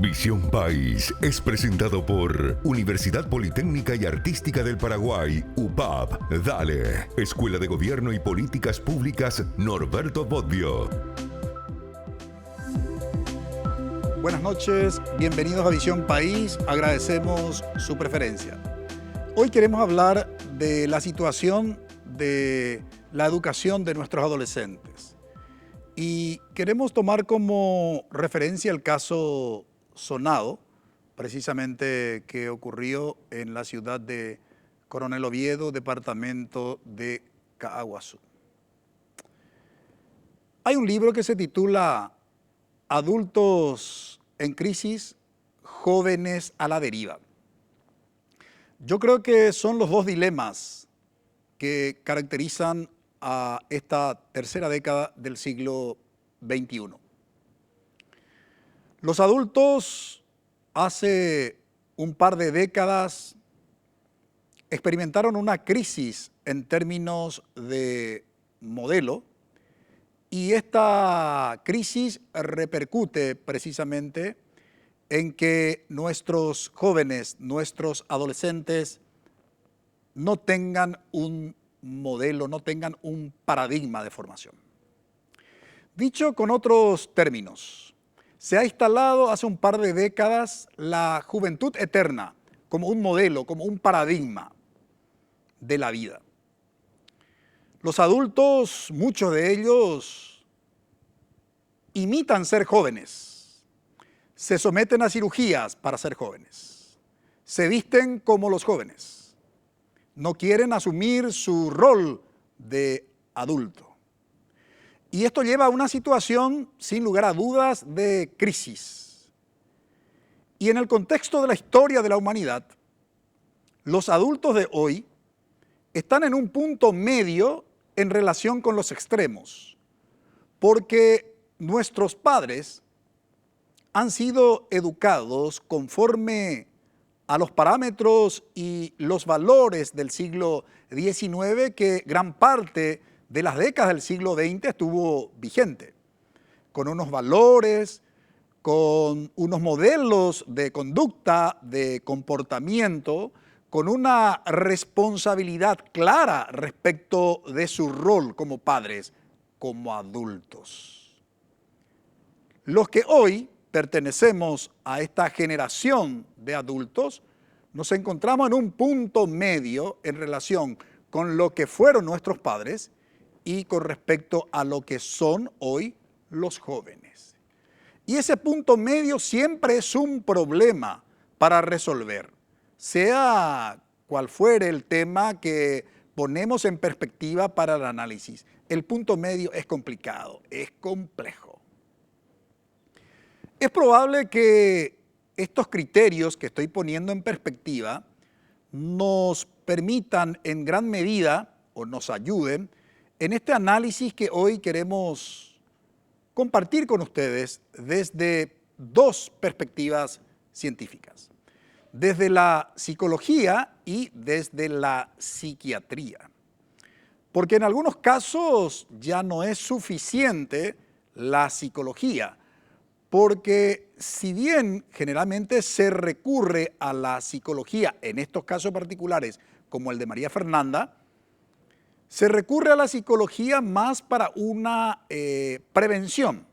Visión País es presentado por Universidad Politécnica y Artística del Paraguay, UPAP. Dale, Escuela de Gobierno y Políticas Públicas Norberto Bobbio. Buenas noches, bienvenidos a Visión País, agradecemos su preferencia. Hoy queremos hablar de la situación de la educación de nuestros adolescentes y queremos tomar como referencia el caso sonado, precisamente que ocurrió en la ciudad de Coronel Oviedo, departamento de Caaguazú. Hay un libro que se titula Adultos en crisis, jóvenes a la deriva. Yo creo que son los dos dilemas que caracterizan a esta tercera década del siglo XXI. Los adultos hace un par de décadas experimentaron una crisis en términos de modelo y esta crisis repercute precisamente en que nuestros jóvenes, nuestros adolescentes no tengan un modelo, no tengan un paradigma de formación. Dicho con otros términos, se ha instalado hace un par de décadas la juventud eterna como un modelo, como un paradigma de la vida. Los adultos, muchos de ellos, imitan ser jóvenes, se someten a cirugías para ser jóvenes, se visten como los jóvenes, no quieren asumir su rol de adulto. Y esto lleva a una situación, sin lugar a dudas, de crisis. Y en el contexto de la historia de la humanidad, los adultos de hoy están en un punto medio en relación con los extremos, porque nuestros padres han sido educados conforme a los parámetros y los valores del siglo XIX que gran parte de las décadas del siglo XX estuvo vigente, con unos valores, con unos modelos de conducta, de comportamiento, con una responsabilidad clara respecto de su rol como padres, como adultos. Los que hoy pertenecemos a esta generación de adultos, nos encontramos en un punto medio en relación con lo que fueron nuestros padres y con respecto a lo que son hoy los jóvenes. Y ese punto medio siempre es un problema para resolver, sea cual fuere el tema que ponemos en perspectiva para el análisis. El punto medio es complicado, es complejo. Es probable que estos criterios que estoy poniendo en perspectiva nos permitan en gran medida o nos ayuden en este análisis que hoy queremos compartir con ustedes desde dos perspectivas científicas, desde la psicología y desde la psiquiatría. Porque en algunos casos ya no es suficiente la psicología, porque si bien generalmente se recurre a la psicología en estos casos particulares, como el de María Fernanda, se recurre a la psicología más para una prevención.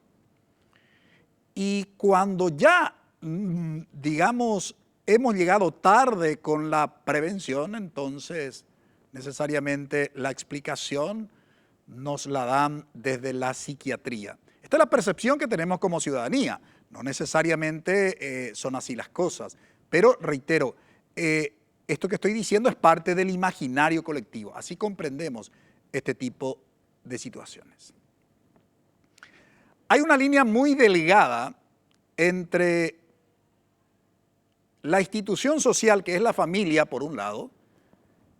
Y cuando ya, digamos, hemos llegado tarde con la prevención, entonces necesariamente la explicación nos la dan desde la psiquiatría. Esta es la percepción que tenemos como ciudadanía. No necesariamente son así las cosas, pero reitero, esto que estoy diciendo es parte del imaginario colectivo. Así comprendemos este tipo de situaciones. Hay una línea muy delgada entre la institución social, que es la familia, por un lado,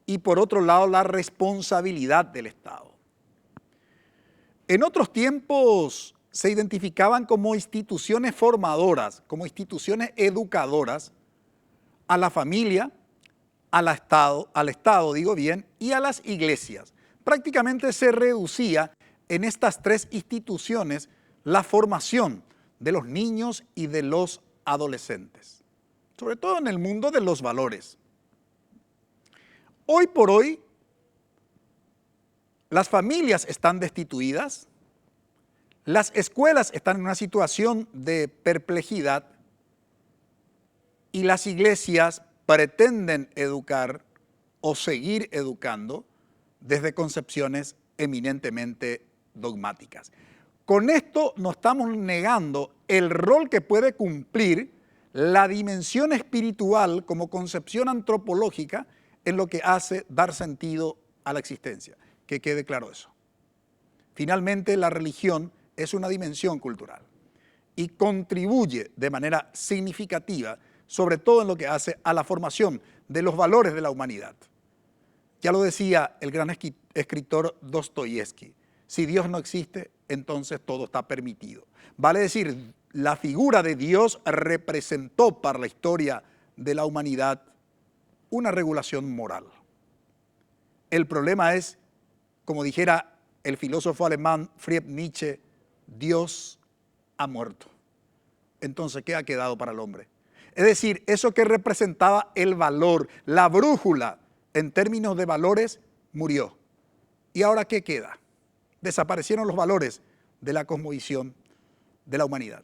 y por otro lado, la responsabilidad del Estado. En otros tiempos se identificaban como instituciones formadoras, como instituciones educadoras, a la familia, al Estado, digo bien, y a las iglesias. Prácticamente se reducía en estas tres instituciones la formación de los niños y de los adolescentes, sobre todo en el mundo de los valores. Hoy por hoy, las familias están destituidas, las escuelas están en una situación de perplejidad y las iglesias pretenden educar o seguir educando desde concepciones eminentemente dogmáticas. Con esto nos estamos negando el rol que puede cumplir la dimensión espiritual como concepción antropológica en lo que hace dar sentido a la existencia. Que quede claro eso. Finalmente, la religión es una dimensión cultural y contribuye de manera significativa, sobre todo en lo que hace a la formación de los valores de la humanidad. Ya lo decía el gran escritor Dostoyevsky, si Dios no existe, entonces todo está permitido. Vale decir, la figura de Dios representó para la historia de la humanidad una regulación moral. El problema es, como dijera el filósofo alemán Friedrich Nietzsche, Dios ha muerto. Entonces, ¿qué ha quedado para el hombre? Es decir, eso que representaba el valor, la brújula en términos de valores, murió. ¿Y ahora qué queda? Desaparecieron los valores de la cosmovisión de la humanidad.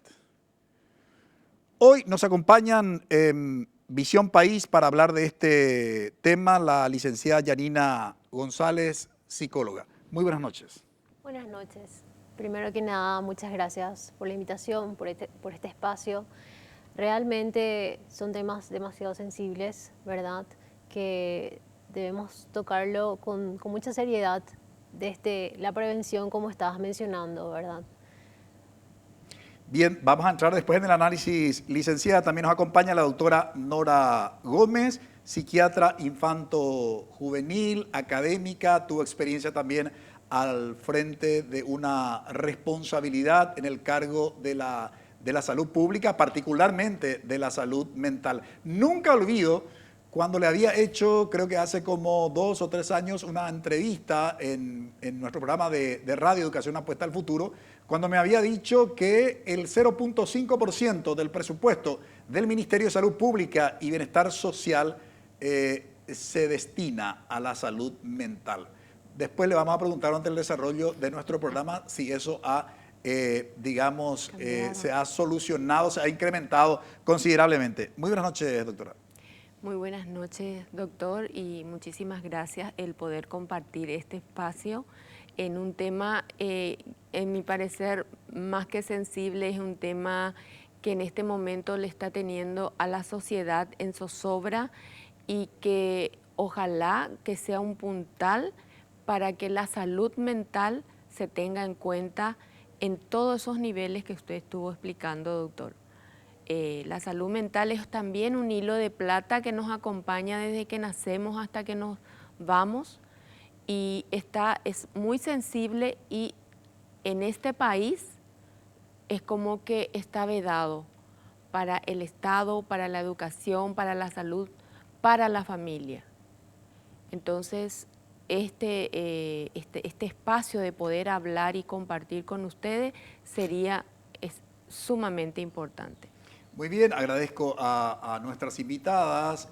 Hoy nos acompañan en Visión País para hablar de este tema la licenciada Yanina González, psicóloga. Muy buenas noches. Buenas noches. Primero que nada, muchas gracias por la invitación, por este espacio. Realmente son temas demasiado sensibles, ¿verdad? Que debemos tocarlo con mucha seriedad desde la prevención, como estabas mencionando, ¿verdad? Bien, vamos a entrar después en el análisis. Licenciada, también nos acompaña la doctora Nora Gómez, psiquiatra infanto-juvenil, académica, tuvo experiencia también al frente de una responsabilidad en el cargo de la salud pública, particularmente de la salud mental. Nunca olvido cuando le había hecho, creo que hace como 2 o 3 años, una entrevista en nuestro programa de Radio Educación Apuesta al Futuro, cuando me había dicho que el 0.5% del presupuesto del Ministerio de Salud Pública y Bienestar Social se destina a la salud mental. Después le vamos a preguntar durante el desarrollo de nuestro programa si eso ha, se ha solucionado, se ha incrementado considerablemente. Muy buenas noches, doctora. Muy buenas noches, doctor, y muchísimas gracias el poder compartir este espacio en un tema, en mi parecer, más que sensible, es un tema que en este momento le está teniendo a la sociedad en zozobra y que ojalá que sea un puntal para que la salud mental se tenga en cuenta en todos esos niveles que usted estuvo explicando, doctor. La salud mental es también un hilo de plata que nos acompaña desde que nacemos hasta que nos vamos y es muy sensible y en este país es como que está vedado para el Estado, para la educación, para la salud, para la familia. Entonces, este espacio de poder hablar y compartir con ustedes es sumamente importante. Muy bien, agradezco a nuestras invitadas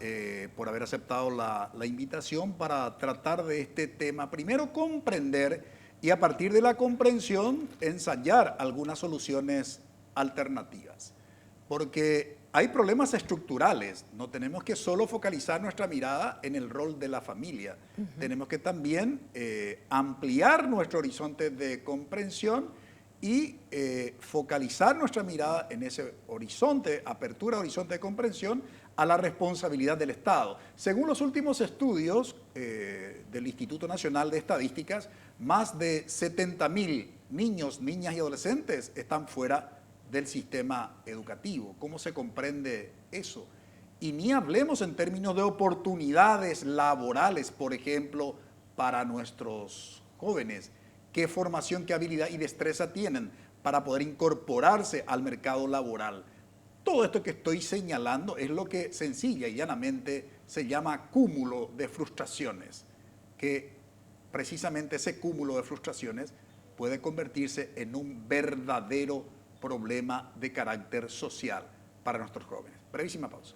por haber aceptado la invitación para tratar de este tema. Primero, comprender y a partir de la comprensión ensayar algunas soluciones alternativas. Porque hay problemas estructurales, no tenemos que solo focalizar nuestra mirada en el rol de la familia. Tenemos que también ampliar nuestro horizonte de comprensión y focalizar nuestra mirada en ese horizonte, apertura, horizonte de comprensión, a la responsabilidad del Estado. Según los últimos estudios del Instituto Nacional de Estadísticas, más de 70.000 niños, niñas y adolescentes están fuera del sistema educativo. ¿Cómo se comprende eso? Y ni hablemos en términos de oportunidades laborales, por ejemplo, para nuestros jóvenes. ¿Qué formación, qué habilidad y destreza tienen para poder incorporarse al mercado laboral? Todo esto que estoy señalando es lo que sencilla y llanamente se llama cúmulo de frustraciones, que precisamente ese cúmulo de frustraciones puede convertirse en un verdadero problema de carácter social para nuestros jóvenes. Brevísima pausa.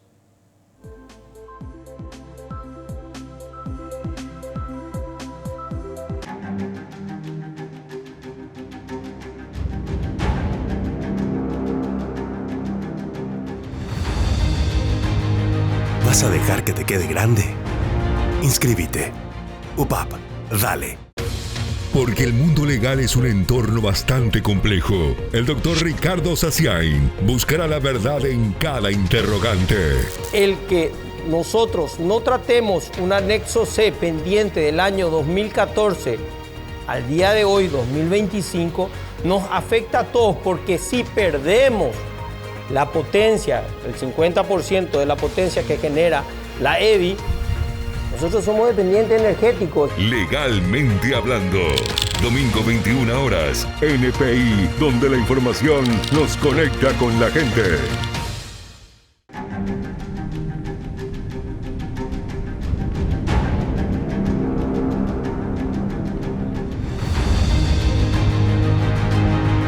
¿Vas a dejar que te quede grande? Inscríbete. UPAP, dale. Porque el mundo legal es un entorno bastante complejo, el doctor Ricardo Saciain buscará la verdad en cada interrogante. El que nosotros no tratemos un anexo C pendiente del año 2014 al día de hoy, 2025, nos afecta a todos, porque si perdemos la potencia, el 50% de la potencia que genera la EBI, nosotros somos dependientes energéticos. Legalmente hablando, domingo 21 horas, NPI, donde la información nos conecta con la gente.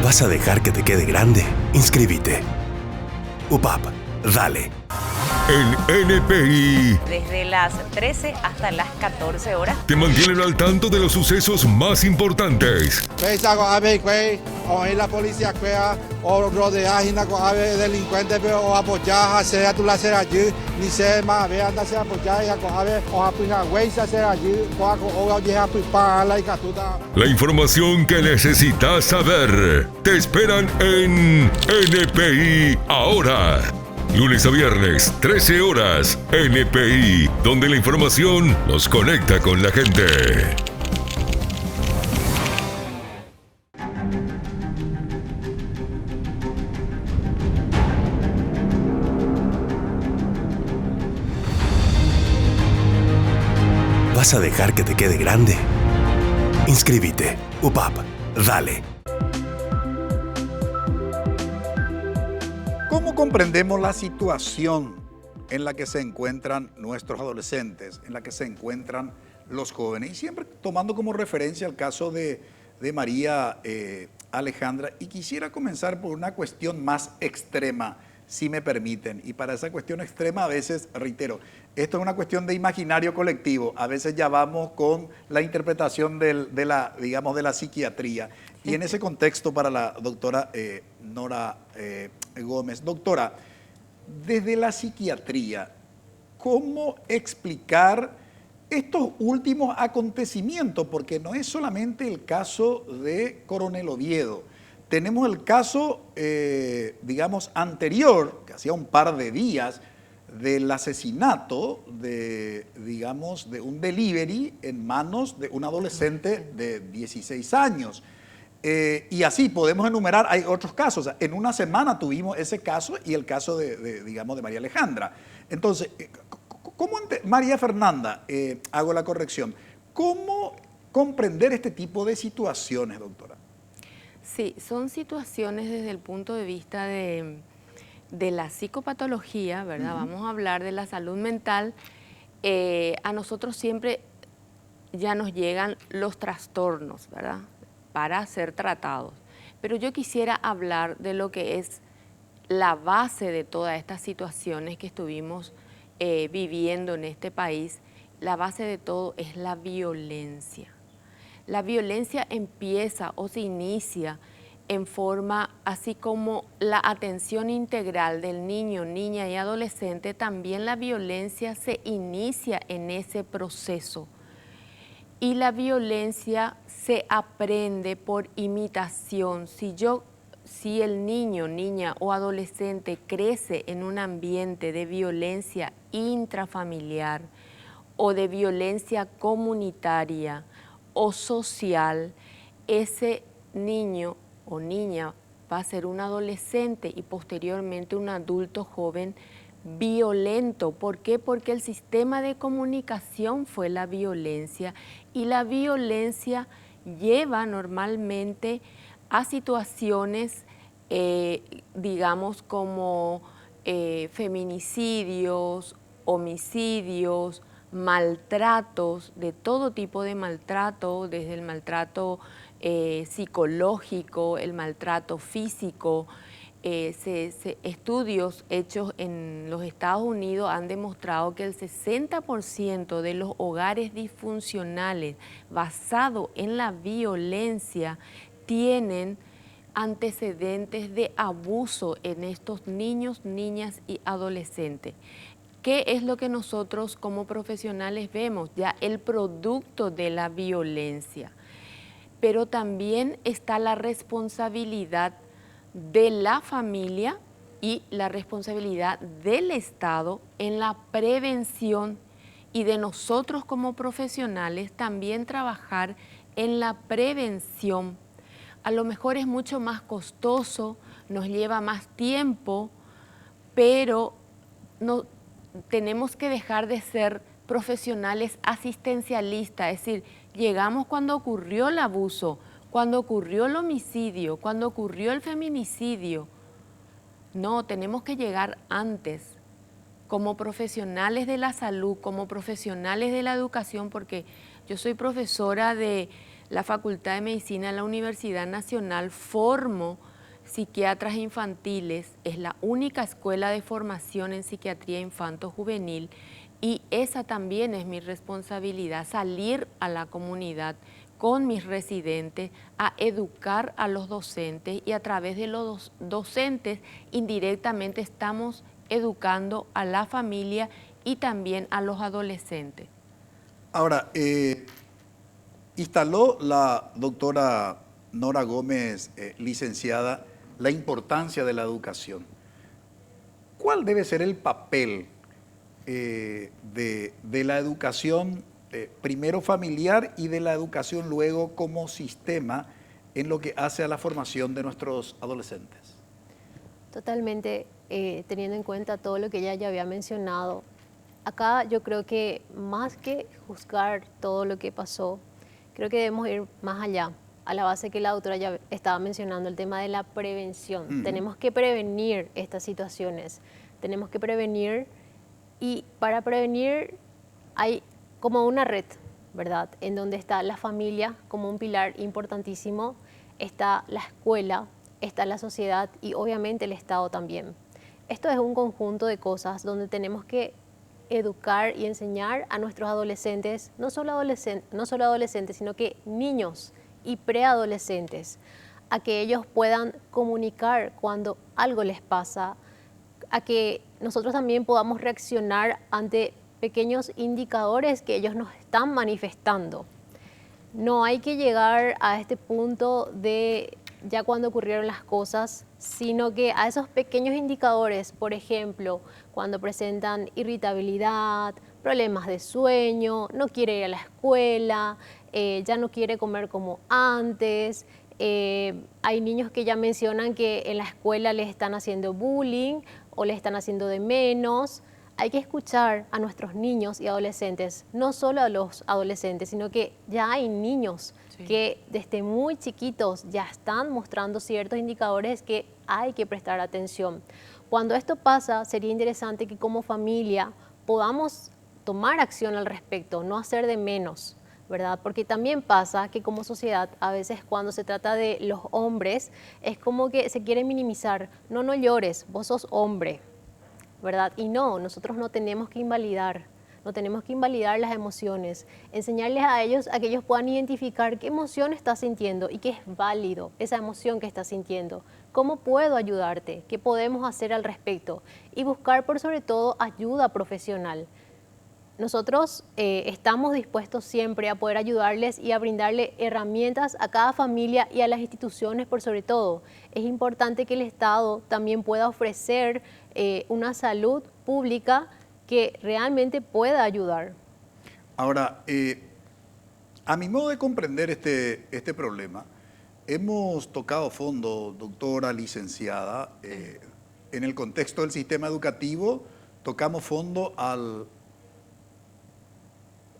¿Vas a dejar que te quede grande? Inscríbete. UPAP, dale. En NPI Desde las 13 hasta las 14 horas. te mantienen al tanto de los sucesos más importantes. La policía o rodear a delincuentes o apoyar a tu hacer allí ni se más ve anda se apoyar y a o a pina güey se hacer allí o a llegar a la y catuta. La información que necesitas saber te esperan en NPI ahora. Lunes a viernes, 13 horas, NPI, donde la información nos conecta con la gente. ¿Vas a dejar que te quede grande? Inscríbete. UPAP, dale. ¿Cómo comprendemos la situación en la que se encuentran nuestros adolescentes, en la que se encuentran los jóvenes? Y siempre tomando como referencia el caso de María Alejandra. Y quisiera comenzar por una cuestión más extrema, si me permiten. Y para esa cuestión extrema, a veces, reitero, esto es una cuestión de imaginario colectivo. A veces ya vamos con la interpretación de la psiquiatría. Y en ese contexto, para la doctora Nora Gómez. Doctora, desde la psiquiatría, ¿cómo explicar estos últimos acontecimientos? Porque no es solamente el caso de Coronel Oviedo. Tenemos el caso, anterior, que hacía un par de días, del asesinato de un delivery en manos de un adolescente de 16 años. Y así podemos enumerar, hay otros casos. O sea, en una semana tuvimos ese caso y el caso de María Alejandra. Entonces, María Fernanda, hago la corrección, ¿cómo comprender este tipo de situaciones, doctora? Sí, son situaciones desde el punto de vista de la psicopatología, ¿verdad? Vamos a hablar de la salud mental. A nosotros siempre ya nos llegan los trastornos, ¿verdad?, para ser tratados. Pero yo quisiera hablar de lo que es la base de todas estas situaciones que estuvimos viviendo en este país. La base de todo es la violencia. La violencia empieza o se inicia en forma, así como la atención integral del niño, niña y adolescente, también la violencia se inicia en ese proceso. Y la violencia se aprende por imitación. Si el niño, niña o adolescente crece en un ambiente de violencia intrafamiliar o de violencia comunitaria o social, ese niño o niña va a ser un adolescente y posteriormente un adulto joven violento. ¿Por qué? Porque el sistema de comunicación fue la violencia y la violencia lleva normalmente a situaciones, digamos, como feminicidios, homicidios, maltratos, de todo tipo de maltrato, desde el maltrato psicológico, el maltrato físico, estudios hechos en los Estados Unidos han demostrado que el 60% de los hogares disfuncionales basados en la violencia tienen antecedentes de abuso en estos niños, niñas y adolescentes. ¿Qué es lo que nosotros como profesionales vemos? Ya el producto de la violencia. Pero también está la responsabilidad de la familia y la responsabilidad del Estado en la prevención y de nosotros como profesionales también trabajar en la prevención. A lo mejor es mucho más costoso, nos lleva más tiempo, pero no, tenemos que dejar de ser profesionales asistencialistas, es decir, llegamos cuando ocurrió el abuso, cuando ocurrió el homicidio, cuando ocurrió el feminicidio. No, tenemos que llegar antes, como profesionales de la salud, como profesionales de la educación, porque yo soy profesora de la Facultad de Medicina de la Universidad Nacional, formo psiquiatras infantiles, es la única escuela de formación en psiquiatría infanto-juvenil y esa también es mi responsabilidad, salir a la comunidad con mis residentes a educar a los docentes y a través de los docentes indirectamente estamos educando a la familia y también a los adolescentes. Ahora, instaló la doctora Nora Gómez, licenciada, la importancia de la educación. ¿Cuál debe ser el papel de la educación primero familiar y de la educación luego como sistema en lo que hace a la formación de nuestros adolescentes? Totalmente, teniendo en cuenta todo lo que ella ya había mencionado. Acá yo creo que más que juzgar todo lo que pasó, creo que debemos ir más allá, a la base que la doctora ya estaba mencionando, el tema de la prevención. Tenemos que prevenir estas situaciones, tenemos que prevenir y para prevenir hay como una red, ¿verdad? En donde está la familia como un pilar importantísimo, está la escuela, está la sociedad y obviamente el Estado también. Esto es un conjunto de cosas donde tenemos que educar y enseñar a nuestros adolescentes, no solo adolescentes, sino que niños y preadolescentes, a que ellos puedan comunicar cuando algo les pasa, a que nosotros también podamos reaccionar ante pequeños indicadores que ellos nos están manifestando. No hay que llegar a este punto de ya cuando ocurrieron las cosas, sino que a esos pequeños indicadores, por ejemplo, cuando presentan irritabilidad, problemas de sueño, no quiere ir a la escuela, ya no quiere comer como antes, hay niños que ya mencionan que en la escuela les están haciendo bullying o les están haciendo de menos. Hay que escuchar a nuestros niños y adolescentes, no solo a los adolescentes, sino que ya hay niños que desde muy chiquitos ya están mostrando ciertos indicadores que hay que prestar atención. Cuando esto pasa, sería interesante que como familia podamos tomar acción al respecto, no hacer de menos, ¿verdad? Porque también pasa que como sociedad, a veces cuando se trata de los hombres, es como que se quiere minimizar. No, no llores, vos sos hombre, ¿verdad? Y no, nosotros no tenemos que invalidar las emociones, enseñarles a ellos a que ellos puedan identificar qué emoción está sintiendo y que es válido esa emoción que está sintiendo. ¿Cómo puedo ayudarte? ¿Qué podemos hacer al respecto? Y buscar por sobre todo ayuda profesional. Nosotros estamos dispuestos siempre a poder ayudarles y a brindarle herramientas a cada familia y a las instituciones por sobre todo. Es importante que el Estado también pueda ofrecer una salud pública que realmente pueda ayudar. Ahora, a mi modo de comprender este problema, hemos tocado fondo, doctora, licenciada, en el contexto del sistema educativo, tocamos fondo al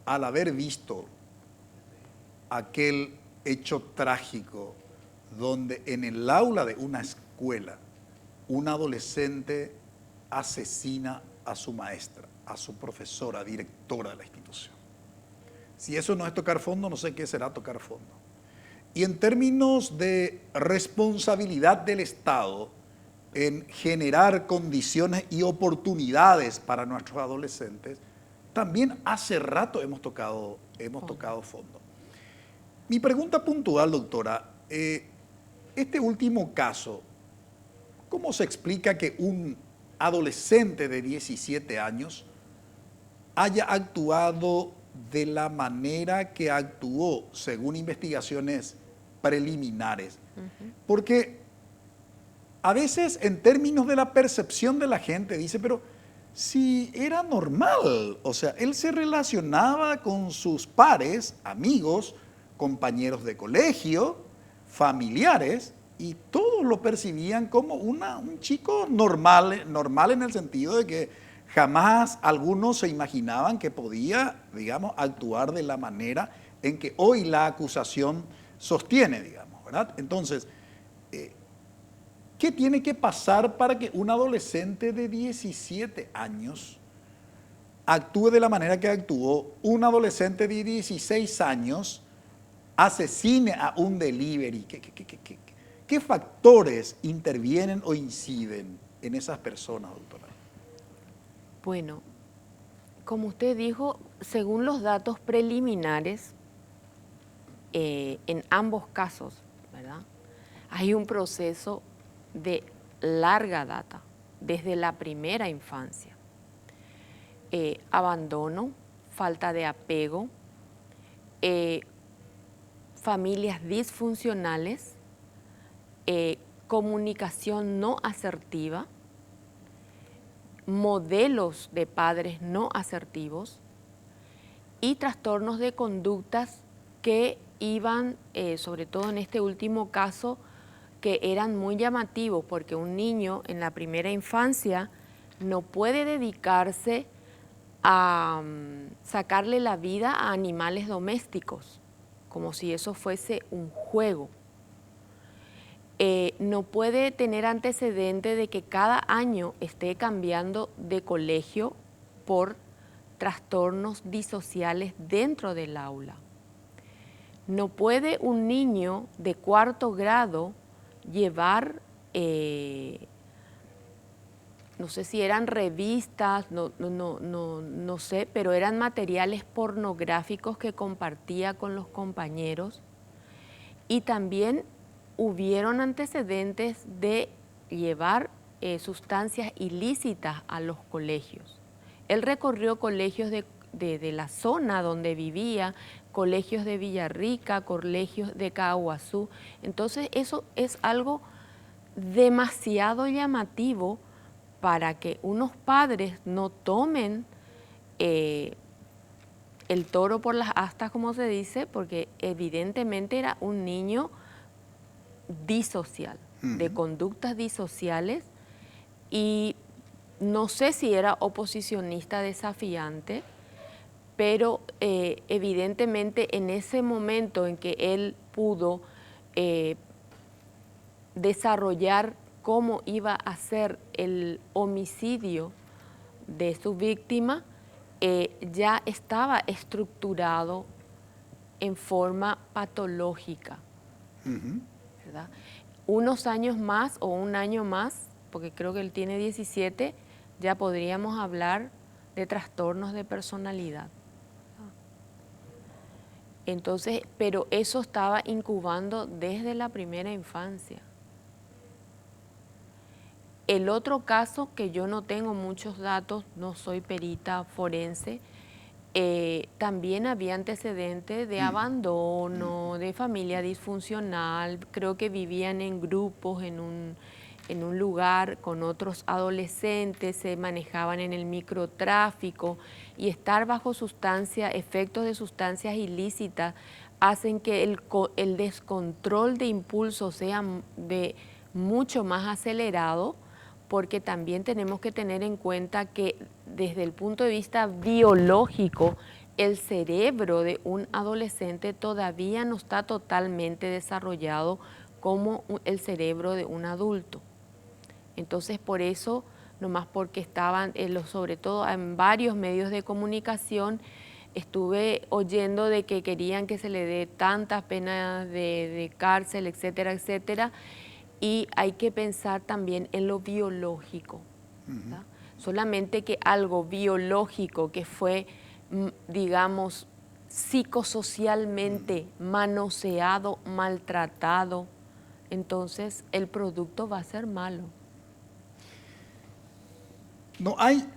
haber visto aquel hecho trágico donde en el aula de una escuela un adolescente asesina a su maestra, a su profesora, directora de la institución. Si eso no es tocar fondo, no sé qué será tocar fondo. Y en términos de responsabilidad del Estado, en generar condiciones y oportunidades para nuestros adolescentes, también hace rato hemos tocado fondo. Mi pregunta puntual, doctora, este último caso, ¿cómo se explica que un adolescente de 17 años haya actuado de la manera que actuó según investigaciones preliminares? Porque a veces en términos de la percepción de la gente dice, pero si era normal, o sea, él se relacionaba con sus pares, amigos, compañeros de colegio, familiares, y todos lo percibían como un chico normal en el sentido de que jamás algunos se imaginaban que podía, digamos, actuar de la manera en que hoy la acusación sostiene, digamos, ¿verdad? Entonces, ¿qué tiene que pasar para que un adolescente de 17 años actúe de la manera que actuó? Un adolescente de 16 años asesine a un delivery. ¿Qué factores intervienen o inciden en esas personas, doctora? Bueno, como usted dijo, según los datos preliminares, en ambos casos, ¿verdad?, hay un proceso de larga data, desde la primera infancia. Abandono, falta de apego, familias disfuncionales, comunicación no asertiva, modelos de padres no asertivos y trastornos de conductas que iban, sobre todo en este último caso, que eran muy llamativos, porque un niño en la primera infancia no puede dedicarse a sacarle la vida a animales domésticos, como si eso fuese un juego. No puede tener antecedente de que cada año esté cambiando de colegio por trastornos disociales dentro del aula. No puede un niño de 4º grado llevar, no sé si eran revistas, no sé, pero eran materiales pornográficos que compartía con los compañeros, y también hubieron antecedentes de llevar sustancias ilícitas a los colegios. Él recorrió colegios de la zona donde vivía, colegios de Villarrica, colegios de Caaguazú. Entonces eso es algo demasiado llamativo para que unos padres no tomen el toro por las astas, como se dice, porque evidentemente era un niño disocial, de conductas disociales, y no sé si era oposicionista desafiante, pero evidentemente en ese momento en que él pudo desarrollar cómo iba a ser el homicidio de su víctima, ya estaba estructurado en forma patológica. ¿Verdad? Unos años más o un año más, porque creo que él tiene 17, ya podríamos hablar de trastornos de personalidad. Entonces, pero eso estaba incubando desde la primera infancia. El otro caso, que yo no tengo muchos datos, no soy perita forense, también había antecedentes de abandono, de familia disfuncional. Creo que vivían en grupos en un lugar con otros adolescentes, se manejaban en el microtráfico, y estar bajo efectos de sustancias ilícitas hacen que el descontrol de impulso sea mucho más acelerado, porque también tenemos que tener en cuenta que desde el punto de vista biológico, el cerebro de un adolescente todavía no está totalmente desarrollado como el cerebro de un adulto. Entonces, por eso, nomás porque estaban, sobre todo en varios medios de comunicación, estuve oyendo de que querían que se le dé tantas penas de cárcel, etcétera, etcétera, y hay que pensar también en lo biológico. ¿Verdad? Solamente que algo biológico que fue, digamos, psicosocialmente manoseado, maltratado, entonces el producto va a ser malo. No hay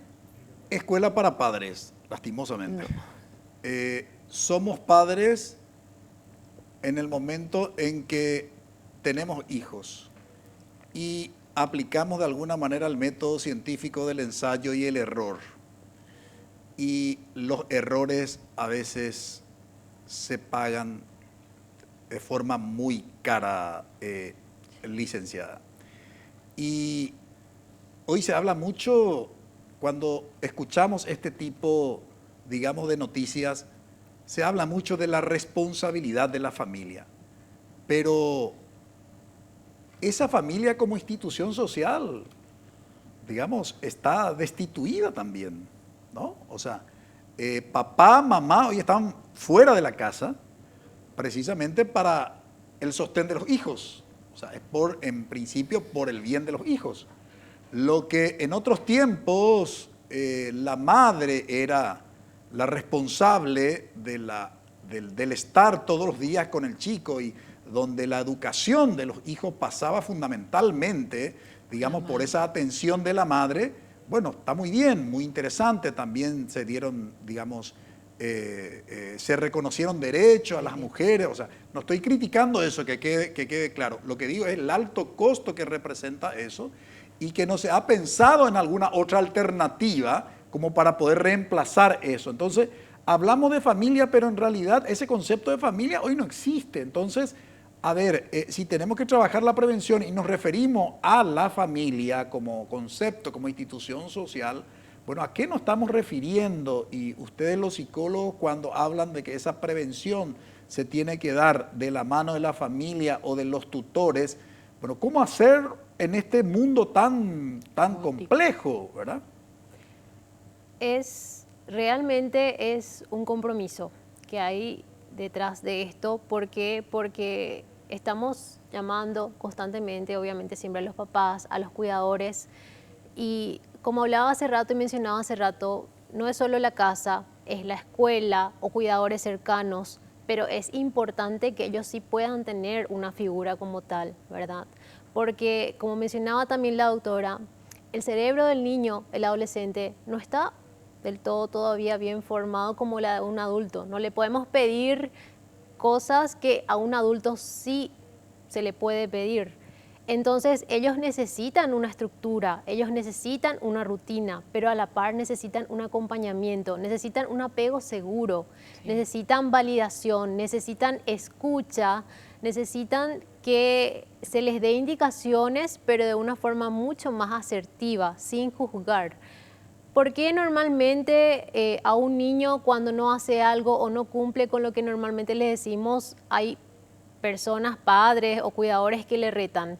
escuela para padres, lastimosamente. Somos padres en el momento en que tenemos hijos y aplicamos de alguna manera el método científico del ensayo y el error. Y los errores a veces se pagan de forma muy cara, licenciada. Y hoy se habla mucho, cuando escuchamos este tipo, digamos, de noticias, se habla mucho de la responsabilidad de la familia. Pero esa familia como institución social, digamos, está destituida también, ¿no? O sea, papá, mamá hoy están fuera de la casa precisamente para el sostén de los hijos. O sea, es en principio por el bien de los hijos. Lo que en otros tiempos la madre era la responsable del estar todos los días con el chico y donde la educación de los hijos pasaba fundamentalmente, digamos, por esa atención de la madre. Bueno, está muy bien, muy interesante. También se dieron, digamos, se reconocieron derechos a las mujeres. O sea, no estoy criticando eso, que quede claro. Lo que digo es el alto costo que representa eso y que no se ha pensado en alguna otra alternativa como para poder reemplazar eso. Entonces, hablamos de familia, pero en realidad ese concepto de familia hoy no existe. Entonces, a ver, si tenemos que trabajar la prevención y nos referimos a la familia como concepto, como institución social, bueno, ¿a qué nos estamos refiriendo? Y ustedes los psicólogos, cuando hablan de que esa prevención se tiene que dar de la mano de la familia o de los tutores, bueno, ¿cómo hacer en este mundo tan complejo, verdad? Realmente es un compromiso que hay detrás de esto, porque estamos llamando constantemente, obviamente siempre a los papás, a los cuidadores, y como hablaba hace rato y mencionaba hace rato, no es solo la casa, es la escuela o cuidadores cercanos, pero es importante que ellos sí puedan tener una figura como tal, ¿verdad? Porque como mencionaba también la doctora, el cerebro del niño, el adolescente, no está del todo todavía bien formado como la de un adulto. No le podemos pedir cosas que a un adulto sí se le puede pedir. Entonces ellos necesitan una estructura, ellos necesitan una rutina, pero a la par necesitan un acompañamiento, necesitan un apego seguro, necesitan validación, necesitan escucha, necesitan que se les dé indicaciones, pero de una forma mucho más asertiva, sin juzgar. ¿Por qué normalmente a un niño cuando no hace algo o no cumple con lo que normalmente le decimos, hay personas, padres o cuidadores que le retan?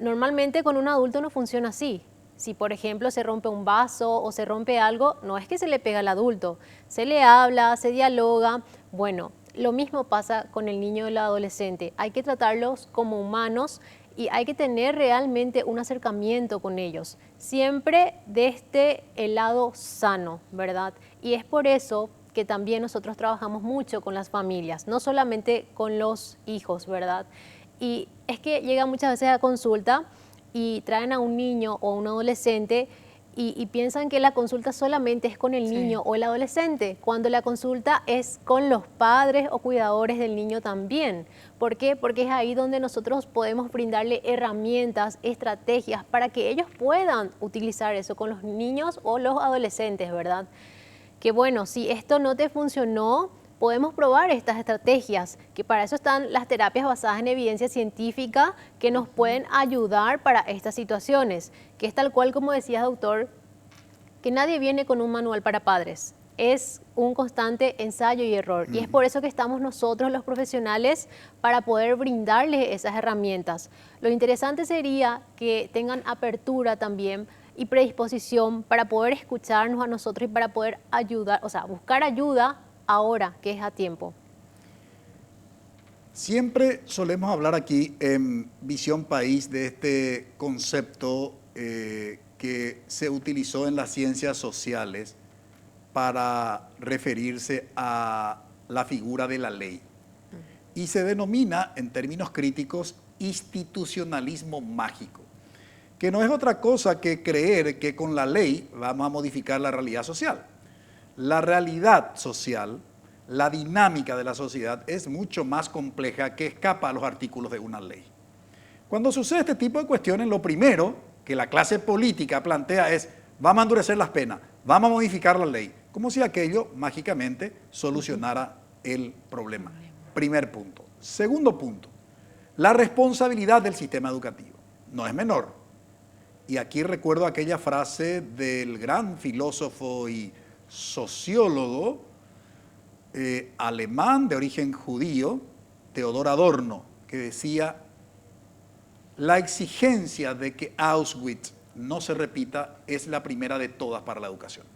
Normalmente con un adulto no funciona así. Si por ejemplo se rompe un vaso o se rompe algo, no es que se le pega al adulto, se le habla, se dialoga. Bueno, lo mismo pasa con el niño y el adolescente. Hay que tratarlos como humanos y hay que tener realmente un acercamiento con ellos, siempre desde el lado sano, ¿verdad? Y es por eso que también nosotros trabajamos mucho con las familias, no solamente con los hijos, ¿verdad? Y es que llegan muchas veces a consulta y traen a un niño o un adolescente y piensan que la consulta solamente es con el niño o el adolescente, cuando la consulta es con los padres o cuidadores del niño también. ¿Por qué? Porque es ahí donde nosotros podemos brindarle herramientas, estrategias para que ellos puedan utilizar eso con los niños o los adolescentes, ¿verdad? Que bueno, si esto no te funcionó, podemos probar estas estrategias, que para eso están las terapias basadas en evidencia científica que nos pueden ayudar para estas situaciones, que es tal cual como decía doctor, que nadie viene con un manual para padres, es un constante ensayo y error, y es por eso que estamos nosotros los profesionales para poder brindarles esas herramientas. Lo interesante sería que tengan apertura también y predisposición para poder escucharnos a nosotros y para poder ayudar, o sea, buscar ayuda ahora que es a tiempo. Siempre solemos hablar aquí en Visión País de este concepto que se utilizó en las ciencias sociales para referirse a la figura de la ley. Y se denomina, en términos críticos, institucionalismo mágico, que no es otra cosa que creer que con la ley vamos a modificar la realidad social. La realidad social, la dinámica de la sociedad es mucho más compleja que escapa a los artículos de una ley. Cuando sucede este tipo de cuestiones, lo primero que la clase política plantea es: vamos a endurecer las penas, vamos a modificar la ley, como si aquello mágicamente solucionara el problema. Primer punto. Segundo punto, la responsabilidad del sistema educativo no es menor. Y aquí recuerdo aquella frase del gran filósofo y sociólogo alemán de origen judío, Theodor Adorno, que decía: la exigencia de que Auschwitz no se repita es la primera de todas para la educación.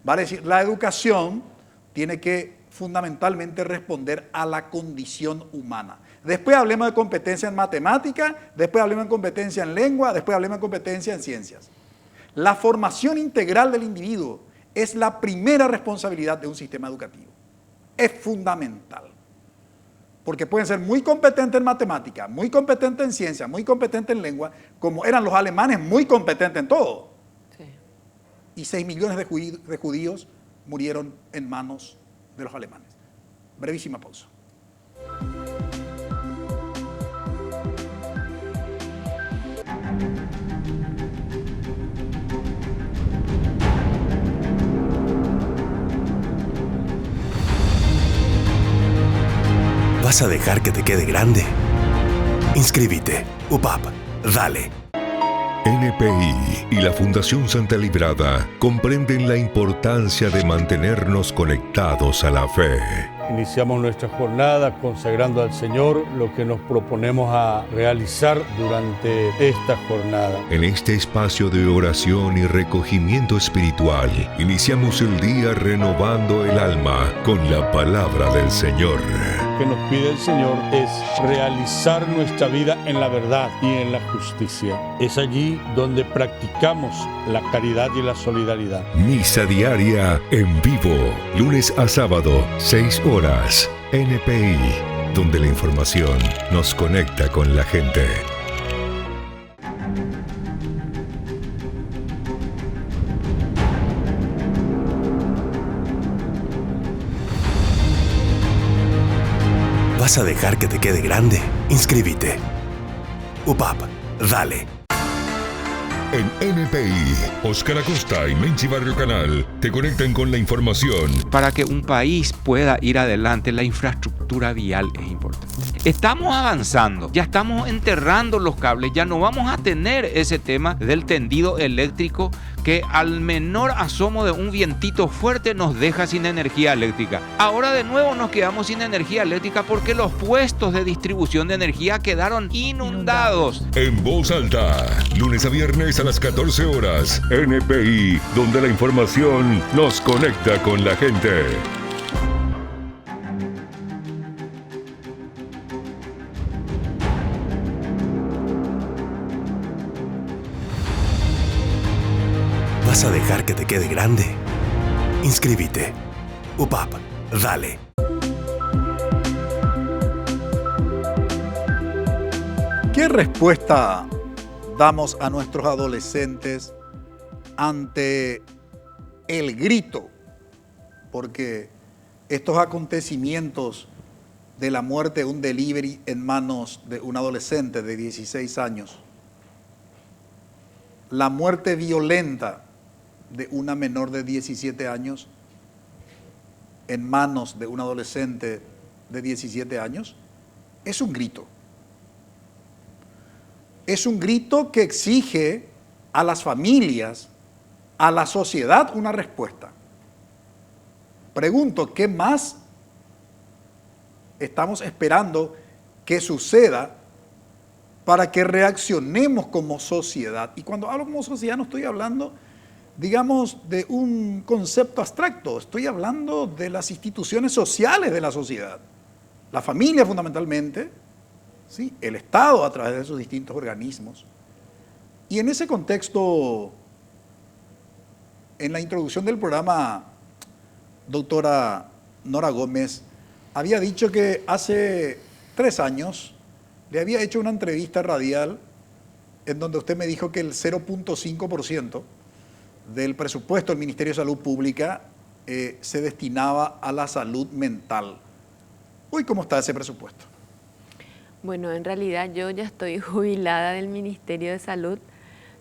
Vale decir, la educación tiene que fundamentalmente responder a la condición humana. Después hablemos de competencia en matemática, después hablemos de competencia en lengua, después hablemos de competencia en ciencias. La formación integral del individuo es la primera responsabilidad de un sistema educativo. Es fundamental. Porque pueden ser muy competentes en matemática, muy competentes en ciencia, muy competentes en lengua, como eran los alemanes muy competentes en todo. Sí. Y 6 millones de judíos murieron en manos de los alemanes. Brevísima pausa. ¿Vas a dejar que te quede grande? Inscríbete. UPAP. Dale. NPI y la Fundación Santa Librada comprenden la importancia de mantenernos conectados a la fe. Iniciamos nuestra jornada consagrando al Señor lo que nos proponemos a realizar durante esta jornada. En este espacio de oración y recogimiento espiritual, iniciamos el día renovando el alma con la palabra del Señor. Lo que nos pide el Señor es realizar nuestra vida en la verdad y en la justicia. Es allí donde practicamos la caridad y la solidaridad. Misa diaria en vivo, lunes a sábado, 6 horas. NPI, donde la información nos conecta con la gente. ¿Vas a dejar que te quede grande? Inscríbete. UPAP. Dale. En NPI, Óscar Acosta y Menchi Barrio Canal te conectan con la información. Para que un país pueda ir adelante, la infraestructura vial es importante. Estamos avanzando, ya estamos enterrando los cables, ya no vamos a tener ese tema del tendido eléctrico que al menor asomo de un vientito fuerte nos deja sin energía eléctrica. Ahora de nuevo nos quedamos sin energía eléctrica porque los puestos de distribución de energía quedaron inundados. En voz alta, lunes a viernes a las 14 horas, NPI, donde la información nos conecta con la gente. ¿Vas a dejar que te quede grande? Inscríbete. UPAP. Dale. ¿Qué respuesta damos a nuestros adolescentes ante el grito? Porque estos acontecimientos de la muerte de un delivery en manos de un adolescente de 16 años, la muerte violenta de una menor de 17 años en manos de un adolescente de 17 años, es un grito. Es un grito que exige a las familias, a la sociedad, una respuesta. Pregunto, ¿qué más estamos esperando que suceda para que reaccionemos como sociedad? Y cuando hablo como sociedad no estoy hablando, digamos, de un concepto abstracto, estoy hablando de las instituciones sociales de la sociedad. la familia fundamentalmente, ¿sí? El Estado a través de sus distintos organismos. Y en ese contexto, en la introducción del programa, doctora Nora Gómez había dicho que hace 3 años le había hecho una entrevista radial en donde usted me dijo que el 0.5% del presupuesto del Ministerio de Salud Pública se destinaba a la salud mental. Hoy, ¿cómo está ese presupuesto? Bueno, en realidad yo ya estoy jubilada del Ministerio de Salud.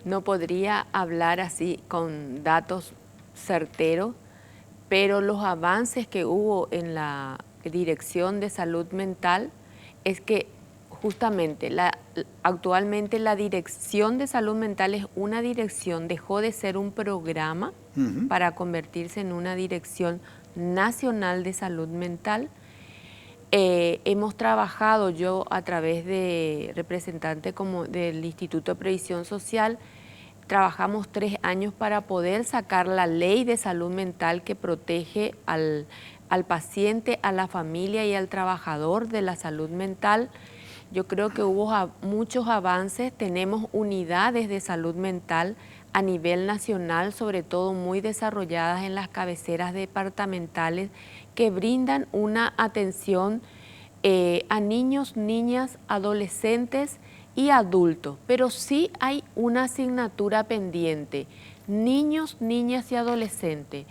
No podría hablar así con datos certeros, pero los avances que hubo en la Dirección de Salud Mental es que justamente actualmente la Dirección de Salud Mental es una dirección, dejó de ser un programa para convertirse en una Dirección Nacional de Salud Mental. Hemos trabajado yo a través de representantes como del Instituto de Previsión Social, trabajamos 3 años para poder sacar la ley de salud mental que protege al paciente, a la familia y al trabajador de la salud mental. Yo creo que hubo muchos avances, tenemos unidades de salud mental a nivel nacional, sobre todo muy desarrolladas en las cabeceras departamentales, que brindan una atención a niños, niñas, adolescentes y adultos. Pero sí hay una asignatura pendiente, niños, niñas y adolescentes.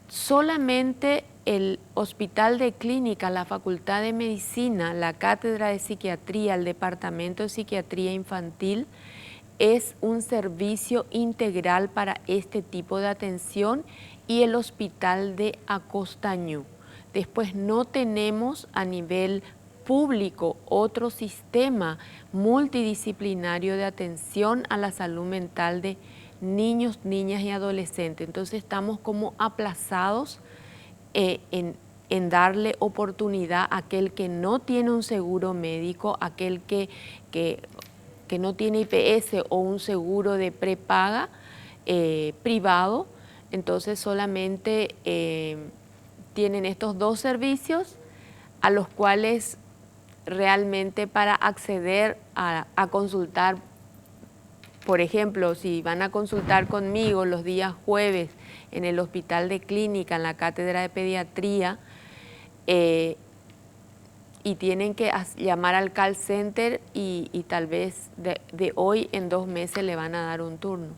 Solamente el Hospital de Clínica, la Facultad de Medicina, la Cátedra de Psiquiatría, el Departamento de Psiquiatría Infantil, es un servicio integral para este tipo de atención, y el Hospital de Acostañú. Después no tenemos a nivel público otro sistema multidisciplinario de atención a la salud mental de niños, niñas y adolescentes. Entonces estamos como aplazados en darle oportunidad a aquel que no tiene un seguro médico, aquel que no tiene IPS o un seguro de prepaga privado. Entonces solamente tienen estos 2 servicios a los cuales realmente para acceder a consultar, por ejemplo, si van a consultar conmigo los días jueves en el Hospital de Clínica, en la Cátedra de Pediatría, y tienen que llamar al call center y tal vez de hoy en 2 meses le van a dar un turno.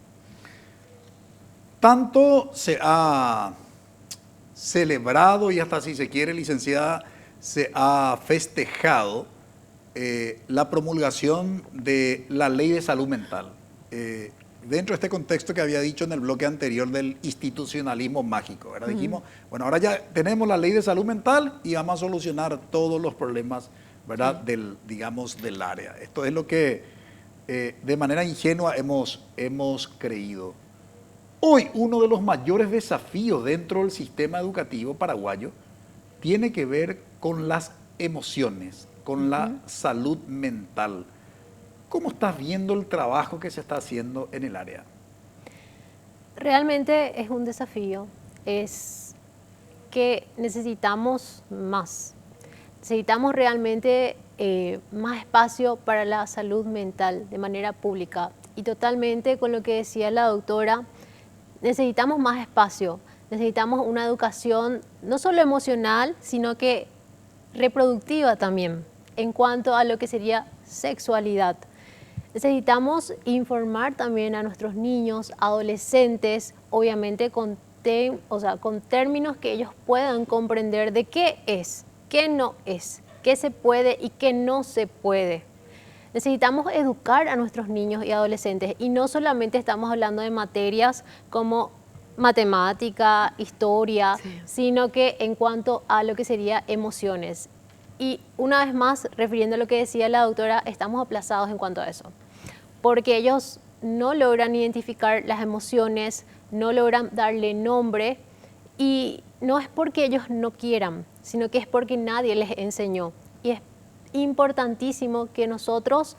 Tanto se ha celebrado y hasta, si se quiere, licenciada, se ha festejado la promulgación de la Ley de Salud Mental. Dentro de este contexto que había dicho en el bloque anterior del institucionalismo mágico, ¿verdad? Dijimos, bueno, ahora ya tenemos la Ley de Salud Mental y vamos a solucionar todos los problemas, ¿verdad? Del área. Esto es lo que de manera ingenua hemos creído. Hoy uno de los mayores desafíos dentro del sistema educativo paraguayo tiene que ver con las emociones, con la salud mental. ¿Cómo estás viendo el trabajo que se está haciendo en el área? Realmente es un desafío, es que necesitamos más. Necesitamos realmente más espacio para la salud mental de manera pública. Y totalmente con lo que decía la doctora, necesitamos más espacio, necesitamos una educación no solo emocional, sino que reproductiva también, en cuanto a lo que sería sexualidad. Necesitamos informar también a nuestros niños, adolescentes, obviamente con términos que ellos puedan comprender de qué es, qué no es, qué se puede y qué no se puede. Necesitamos educar a nuestros niños y adolescentes, y no solamente estamos hablando de materias como matemática, historia, sino que en cuanto a lo que sería emociones. Y una vez más, refiriendo a lo que decía la doctora, estamos aplazados en cuanto a eso, porque ellos no logran identificar las emociones, no logran darle nombre, y no es porque ellos no quieran, sino que es porque nadie les enseñó. Y es importantísimo que nosotros,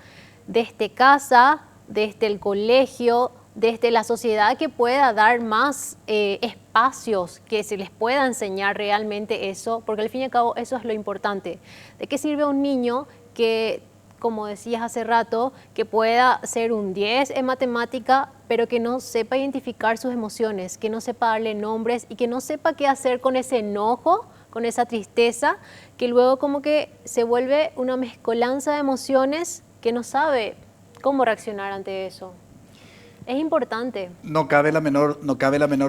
desde casa, desde el colegio, desde la sociedad que pueda dar más espacios, que se les pueda enseñar realmente eso, porque al fin y al cabo eso es lo importante. ¿De qué sirve un niño que, como decías hace rato, que pueda ser un 10 en matemática, pero que no sepa identificar sus emociones, que no sepa darle nombres y que no sepa qué hacer con ese enojo, con esa tristeza, que luego como que se vuelve una mezcolanza de emociones que no sabe cómo reaccionar ante eso? Es importante. No cabe la menor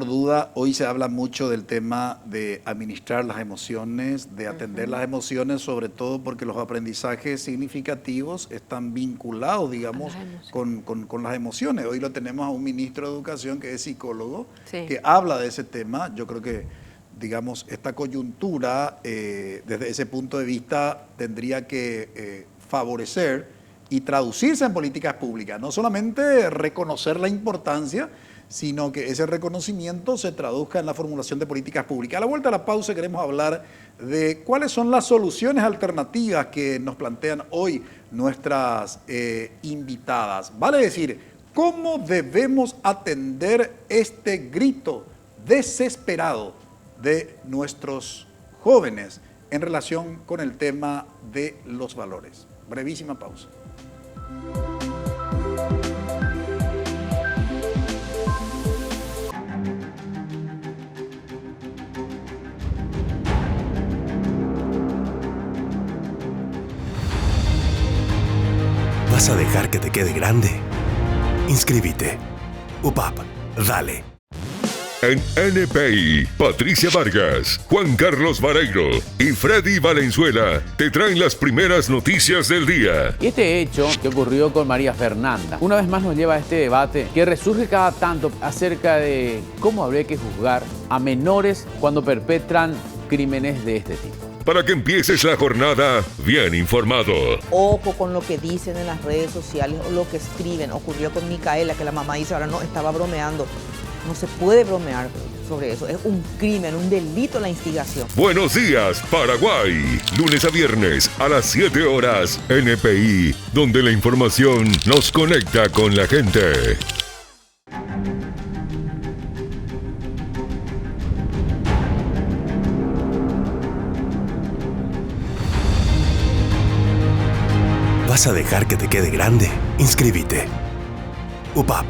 duda. Hoy se habla mucho del tema de administrar las emociones, de atender las emociones, sobre todo porque los aprendizajes significativos están vinculados, digamos, con las emociones. Hoy lo tenemos a un ministro de Educación que es psicólogo, que habla de ese tema. Yo creo que, digamos, esta coyuntura, desde ese punto de vista, tendría que favorecer y traducirse en políticas públicas. No solamente reconocer la importancia, sino que ese reconocimiento se traduzca en la formulación de políticas públicas. A la vuelta a la pausa queremos hablar de cuáles son las soluciones alternativas que nos plantean hoy nuestras invitadas. Vale decir, ¿cómo debemos atender este grito desesperado de nuestros jóvenes en relación con el tema de los valores? Brevísima pausa. ¿Vas a dejar que te quede grande? Inscríbete. UPAP, dale. En NPI, Patricia Vargas, Juan Carlos Vareiro y Freddy Valenzuela te traen las primeras noticias del día. Y este hecho que ocurrió con María Fernanda, una vez más nos lleva a este debate que resurge cada tanto acerca de cómo habría que juzgar a menores cuando perpetran crímenes de este tipo. Para que empieces la jornada bien informado. Ojo con lo que dicen en las redes sociales o lo que escriben. Ocurrió con Micaela, que la mamá dice ahora no, estaba bromeando. No se puede bromear sobre eso. Es un crimen, un delito la instigación. Buenos días, Paraguay. Lunes a viernes a las 7 horas. NPI, donde la información nos conecta con la gente. ¿Vas a dejar que te quede grande? Inscríbete. UPAP,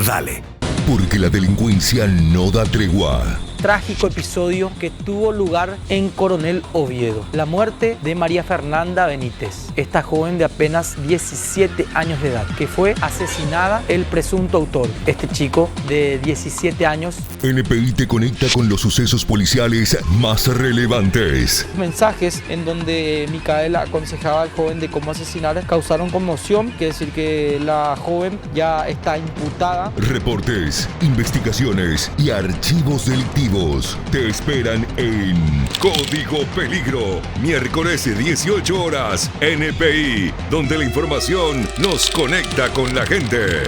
dale. Porque la delincuencia no da tregua. Trágico episodio que tuvo lugar en Coronel Oviedo. La muerte de María Fernanda Benítez, esta joven de apenas 17 años de edad, que fue asesinada el presunto autor, este chico de 17 años. NPI te conecta con los sucesos policiales más relevantes. Mensajes en donde Micaela aconsejaba al joven de cómo asesinar causaron conmoción, quiere decir que la joven ya está imputada. Reportes, investigaciones y archivos delictivos te esperan en Código Peligro, miércoles 18 horas, NPI, donde la información nos conecta con la gente.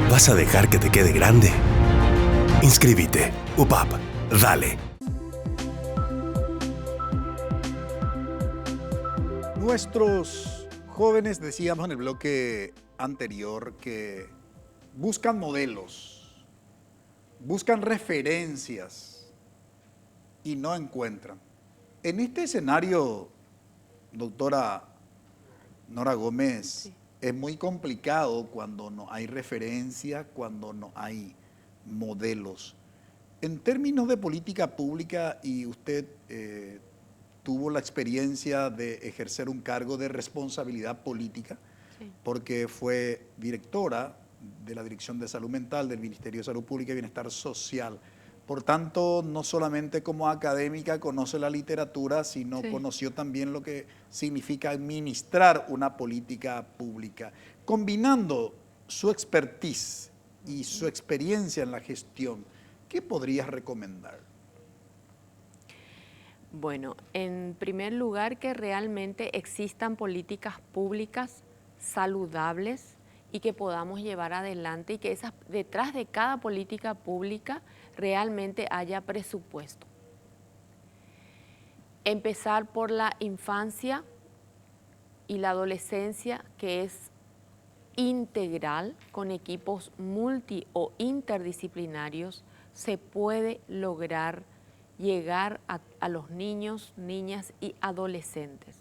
¿Vas a dejar que te quede grande? Inscríbete. UPAP, dale. Nuestros jóvenes, decíamos en el bloque anterior, que buscan modelos, buscan referencias y no encuentran. En este escenario, doctora Nora Gómez, es muy complicado cuando no hay referencia, cuando no hay modelos. En términos de política pública, y usted tuvo la experiencia de ejercer un cargo de responsabilidad política, porque fue directora de la Dirección de Salud Mental del Ministerio de Salud Pública y Bienestar Social. Por tanto, no solamente como académica conoce la literatura, sino conoció también lo que significa administrar una política pública. Combinando su expertise y su experiencia en la gestión, ¿qué podrías recomendar? Bueno, en primer lugar, que realmente existan políticas públicas saludables y que podamos llevar adelante y que detrás de cada política pública realmente haya presupuesto. Empezar por la infancia y la adolescencia, que es integral, con equipos multi o interdisciplinarios, se puede lograr llegar a los niños, niñas y adolescentes.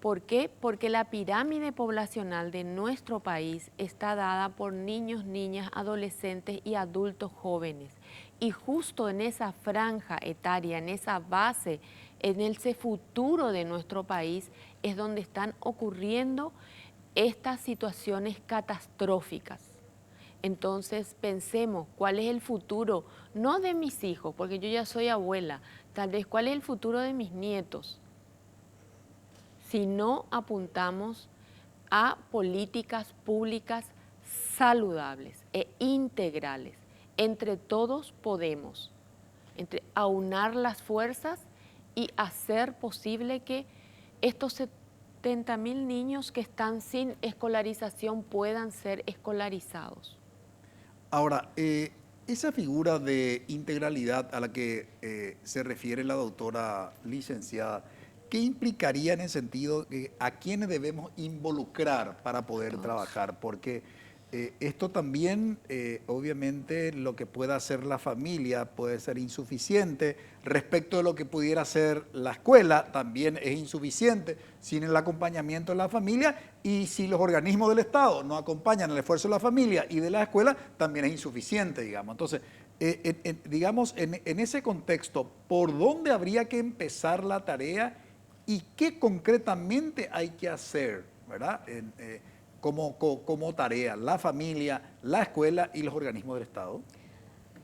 ¿Por qué? Porque la pirámide poblacional de nuestro país está dada por niños, niñas, adolescentes y adultos jóvenes. Y justo en esa franja etaria, en esa base, en ese futuro de nuestro país, es donde están ocurriendo estas situaciones catastróficas. Entonces pensemos cuál es el futuro, no de mis hijos, porque yo ya soy abuela, tal vez cuál es el futuro de mis nietos, si no apuntamos a políticas públicas saludables e integrales. Entre todos podemos, aunar las fuerzas y hacer posible que estos 70.000 niños que están sin escolarización puedan ser escolarizados. Ahora, esa figura de integralidad a la que se refiere la doctora licenciada, ¿qué implicaría en el sentido de a quiénes debemos involucrar para poder trabajar? Porque esto también, obviamente, lo que pueda hacer la familia puede ser insuficiente. Respecto de lo que pudiera hacer la escuela, también es insuficiente sin el acompañamiento de la familia, y si los organismos del Estado no acompañan el esfuerzo de la familia y de la escuela, también es insuficiente, digamos. Entonces, digamos, en ese contexto, ¿por dónde habría que empezar la tarea y qué concretamente hay que hacer, ¿verdad? Como tarea, la familia, la escuela y los organismos del Estado?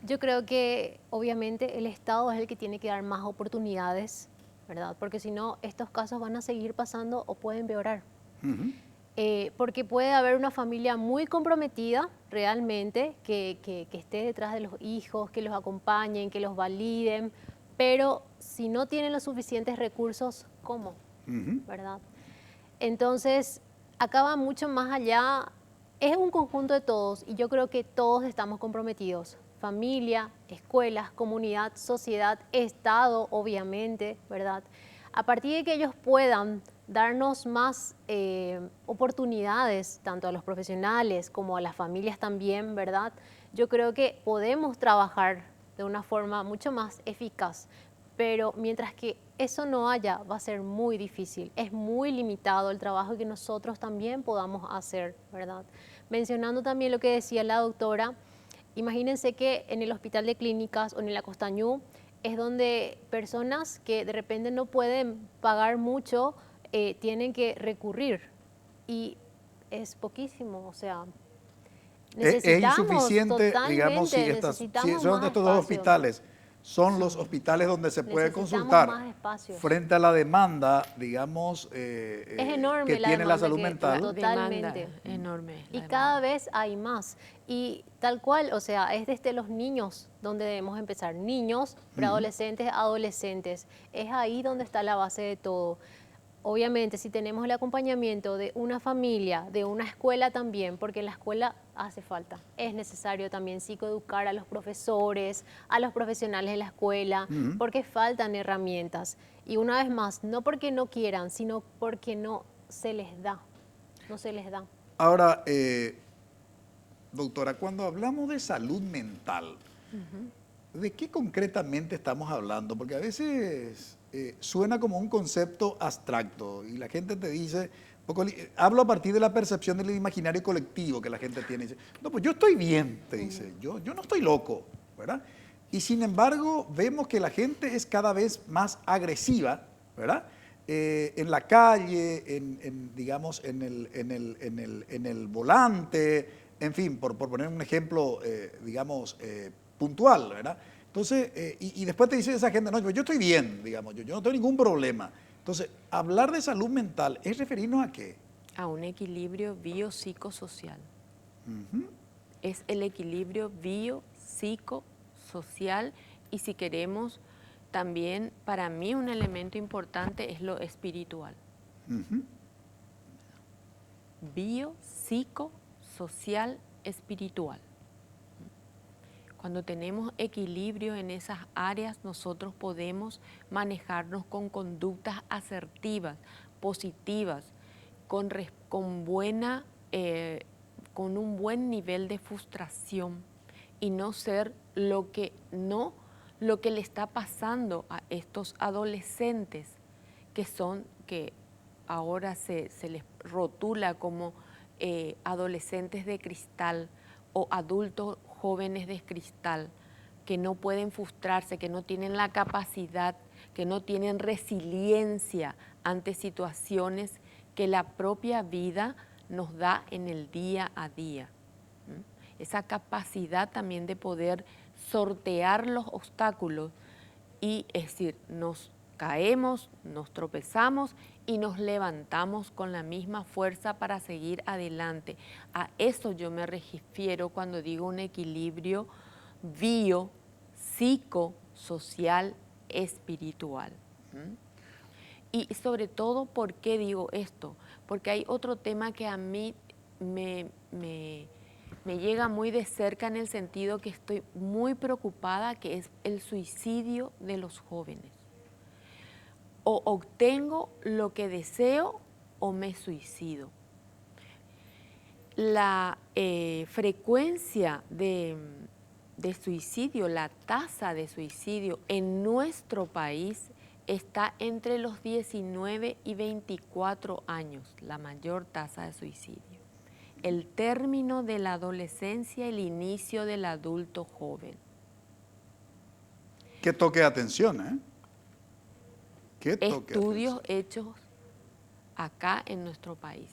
Yo creo que obviamente el Estado es el que tiene que dar más oportunidades, ¿verdad? Porque si no, estos casos van a seguir pasando o pueden empeorar. Porque puede haber una familia muy comprometida realmente, que esté detrás de los hijos, que los acompañen, que los validen, pero si no tienen los suficientes recursos, ¿cómo? ¿Verdad? Entonces, acá va mucho más allá, es un conjunto de todos y yo creo que todos estamos comprometidos. Familia, escuelas, comunidad, sociedad, Estado, obviamente, ¿verdad? A partir de que ellos puedan darnos más oportunidades, tanto a los profesionales como a las familias también, ¿verdad? Yo creo que podemos trabajar de una forma mucho más eficaz, pero mientras que eso no haya, va a ser muy difícil. Es muy limitado el trabajo que nosotros también podamos hacer, ¿verdad? Mencionando también lo que decía la doctora, imagínense que en el Hospital de Clínicas o en el Acostañú es donde personas que de repente no pueden pagar mucho tienen que recurrir y es poquísimo, o sea, necesitamos es insuficiente, digamos, si son estos dos hospitales. Son los hospitales donde se puede consultar frente a la demanda, digamos, es enorme que tiene la salud mental. Totalmente. Enorme. Y cada vez hay más. Y tal cual, o sea, es desde los niños donde debemos empezar. Niños, preadolescentes, adolescentes. Es ahí donde está la base de todo. Obviamente, si tenemos el acompañamiento de una familia, de una escuela también, porque en la escuela hace falta, es necesario también psicoeducar a los profesores, a los profesionales de la escuela, porque faltan herramientas. Y una vez más, no porque no quieran, sino porque no se les da, no se les da. Ahora, doctora, cuando hablamos de salud mental, ¿de qué concretamente estamos hablando? Porque a veces suena como un concepto abstracto y la gente te dice, hablo a partir de la percepción del imaginario colectivo que la gente tiene. Dice, no, pues yo estoy bien, te dice, yo no estoy loco, ¿verdad? Y sin embargo, vemos que la gente es cada vez más agresiva, ¿verdad? En la calle, digamos, en el volante, en fin, por poner un ejemplo, digamos, puntual, ¿verdad? Entonces, y después te dice esa gente, no, yo estoy bien, digamos, yo no tengo ningún problema. Entonces, hablar de salud mental es referirnos a qué? A un equilibrio biopsicosocial. Es el equilibrio biopsicosocial y si queremos, también para mí un elemento importante es lo espiritual. Biopsicosocial espiritual. Cuando tenemos equilibrio en esas áreas, nosotros podemos manejarnos con conductas asertivas, positivas, con un buen nivel de frustración y no ser lo que le está pasando a estos adolescentes que ahora se les rotula como adolescentes de cristal o adultos jóvenes de cristal, que no pueden frustrarse, que no tienen la capacidad, que no tienen resiliencia ante situaciones que la propia vida nos da en el día a día. Esa capacidad también de poder sortear los obstáculos y, es decir, nos caemos, nos tropezamos y nos levantamos con la misma fuerza para seguir adelante. A eso yo me refiero cuando digo un equilibrio psicosocial, espiritual. Y sobre todo, ¿por qué digo esto? Porque hay otro tema que a mí me llega muy de cerca en el sentido que estoy muy preocupada, que es el suicidio de los jóvenes. O obtengo lo que deseo o me suicido. La frecuencia de suicidio, la tasa de suicidio en nuestro país está entre los 19 y 24 años, la mayor tasa de suicidio. El término de la adolescencia, el inicio del adulto joven. Qué toque de atención, ¿eh? Estudios hechos acá en nuestro país.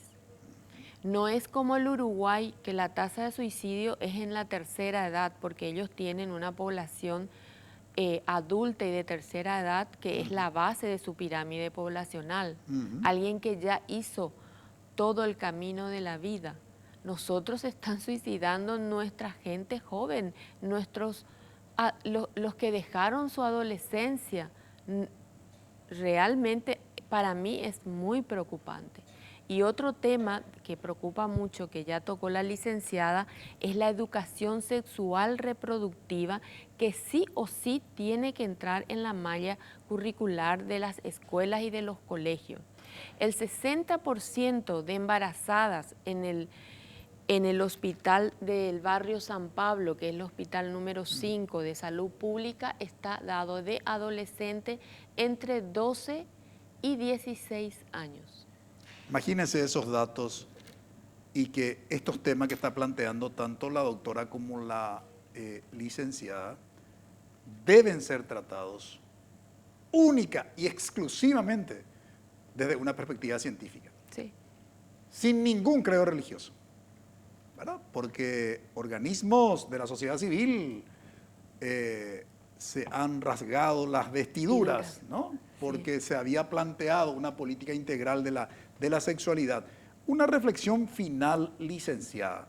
No es como el Uruguay, que la tasa de suicidio es en la tercera edad, porque ellos tienen una población adulta y de tercera edad que es la base de su pirámide poblacional. Alguien que ya hizo todo el camino de la vida. Nosotros están suicidando nuestra gente joven, los que dejaron su adolescencia. Realmente para mí es muy preocupante. Y otro tema que preocupa mucho, que ya tocó la licenciada, es la educación sexual reproductiva, que sí o sí tiene que entrar en la malla curricular de las escuelas y de los colegios. El 60% de embarazadas en el hospital del barrio San Pablo, que es el hospital número 5 de salud pública, está dado de adolescentes entre 12 y 16 años. Imagínense esos datos y que estos temas que está planteando tanto la doctora como la licenciada deben ser tratados única y exclusivamente desde una perspectiva científica. Sí. Sin ningún credo religioso, ¿verdad? Porque organismos de la sociedad civil se han rasgado las vestiduras, ¿no? Porque se había planteado una política integral de la sexualidad. Una reflexión final, licenciada.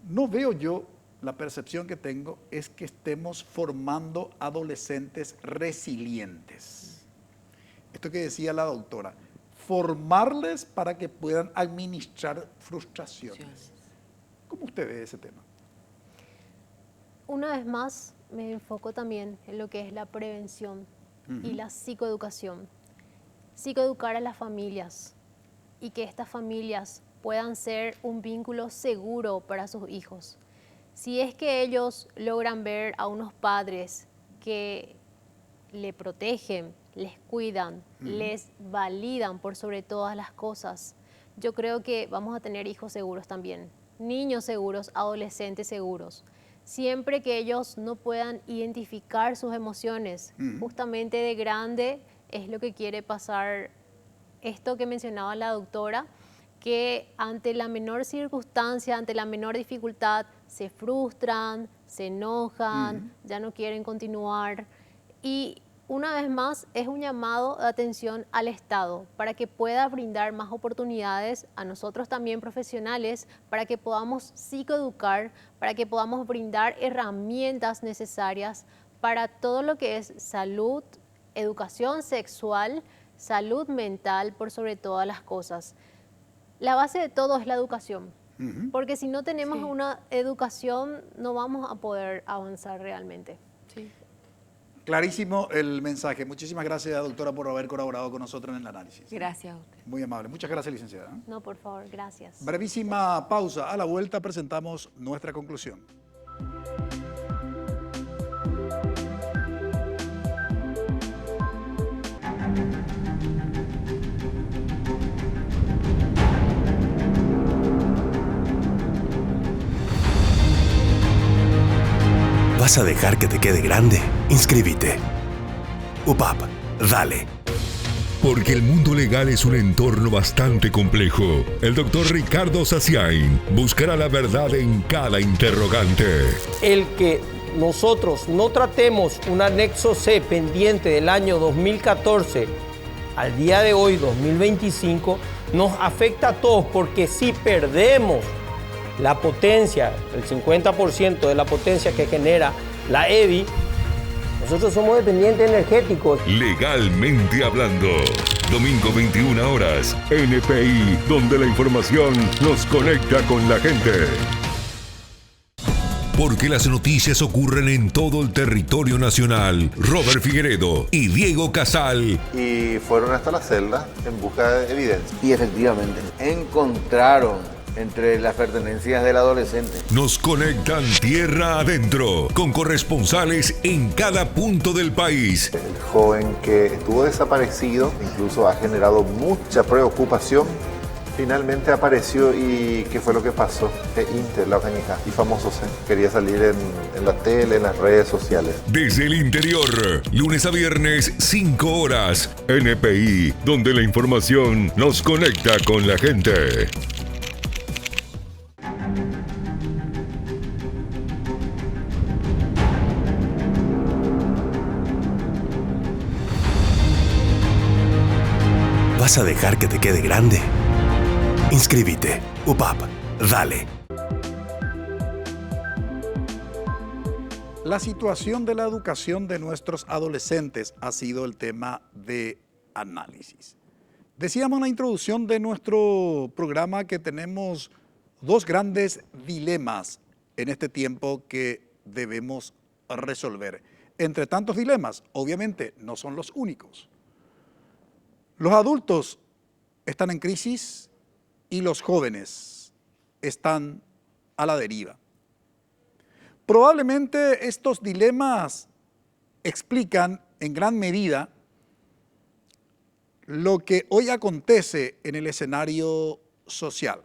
No veo yo, la percepción que tengo es que estemos formando adolescentes resilientes. Esto que decía la doctora, formarles para que puedan administrar frustraciones. ¿Cómo usted ve ese tema? Una vez más, me enfoco también en lo que es la prevención y la psicoeducación. Psicoeducar a las familias y que estas familias puedan ser un vínculo seguro para sus hijos. Si es que ellos logran ver a unos padres que le protegen, les cuidan, les validan por sobre todas las cosas, yo creo que vamos a tener hijos seguros también, niños seguros, adolescentes seguros. Siempre que ellos no puedan identificar sus emociones, justamente de grande es lo que quiere pasar esto que mencionaba la doctora, que ante la menor circunstancia, ante la menor dificultad, se frustran, se enojan, ya no quieren continuar. Y una vez más es un llamado de atención al Estado para que pueda brindar más oportunidades a nosotros también profesionales, para que podamos psicoeducar, para que podamos brindar herramientas necesarias para todo lo que es salud, educación sexual, salud mental por sobre todas las cosas. La base de todo es la educación. Porque si no tenemos una educación, no vamos a poder avanzar realmente. Sí. Clarísimo el mensaje. Muchísimas gracias, doctora, por haber colaborado con nosotros en el análisis. Gracias a usted. Muy amable. Muchas gracias, licenciada. No, por favor, gracias. Brevísima pausa. A la vuelta presentamos nuestra conclusión. ¿Vas a dejar que te quede grande? Inscríbete. UPAP, dale. Porque el mundo legal es un entorno bastante complejo. El doctor Ricardo Saciain buscará la verdad en cada interrogante. El que nosotros no tratemos un anexo C pendiente del año 2014 al día de hoy, 2025, nos afecta a todos, porque si perdemos la potencia, el 50% de la potencia que genera la EBI, nosotros somos dependientes energéticos. Legalmente hablando. Domingo 21 horas, NPI, donde la información nos conecta con la gente. Porque las noticias ocurren en todo el territorio nacional. Robert Figueredo y Diego Casal. Y fueron hasta la celda en busca de evidencia. Y efectivamente, encontraron entre las pertenencias del adolescente. Nos conectan tierra adentro, con corresponsales en cada punto del país. El joven que estuvo desaparecido, incluso ha generado mucha preocupación, finalmente apareció. ¿Y qué fue lo que pasó? Inter, la Cañija, y famoso, quería salir en la tele, en las redes sociales. Desde el interior, lunes a viernes, 5 horas, NPI, donde la información nos conecta con la gente. ¿Vas a dejar que te quede grande? Inscríbete. UPAP, dale. La situación de la educación de nuestros adolescentes ha sido el tema de análisis. Decíamos en la introducción de nuestro programa que tenemos dos grandes dilemas en este tiempo que debemos resolver. Entre tantos dilemas, obviamente, no son los únicos. Los adultos están en crisis y los jóvenes están a la deriva. Probablemente estos dilemas explican en gran medida lo que hoy acontece en el escenario social.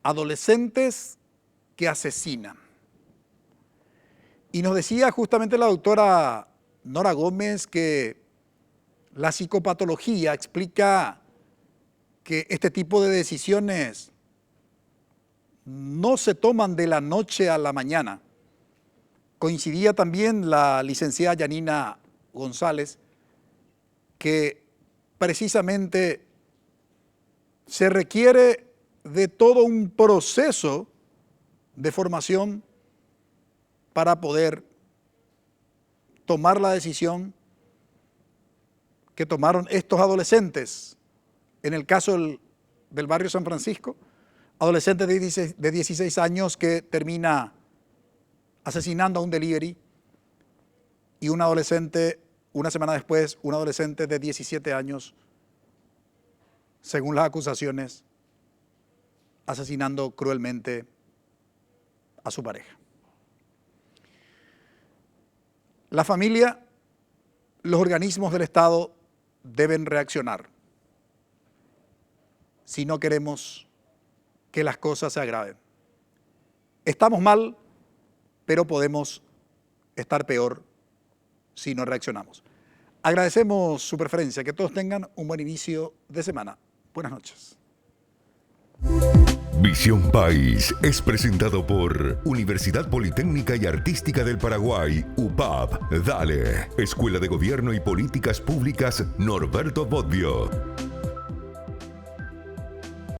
Adolescentes que asesinan. Y nos decía justamente la doctora Nora Gómez que la psicopatología explica que este tipo de decisiones no se toman de la noche a la mañana. Coincidía también la licenciada Yanina González que precisamente se requiere de todo un proceso de formación para poder tomar la decisión que tomaron estos adolescentes, en el caso del barrio San Francisco, adolescente de 16 años que termina asesinando a un delivery, y un adolescente, una semana después, un adolescente de 17 años, según las acusaciones, asesinando cruelmente a su pareja. La familia, los organismos del Estado deben reaccionar si no queremos que las cosas se agraven. Estamos mal, pero podemos estar peor si no reaccionamos. Agradecemos su preferencia, que todos tengan un buen inicio de semana. Buenas noches. Visión País es presentado por Universidad Politécnica y Artística del Paraguay, UPAP, Dale, Escuela de Gobierno y Políticas Públicas Norberto Bobbio.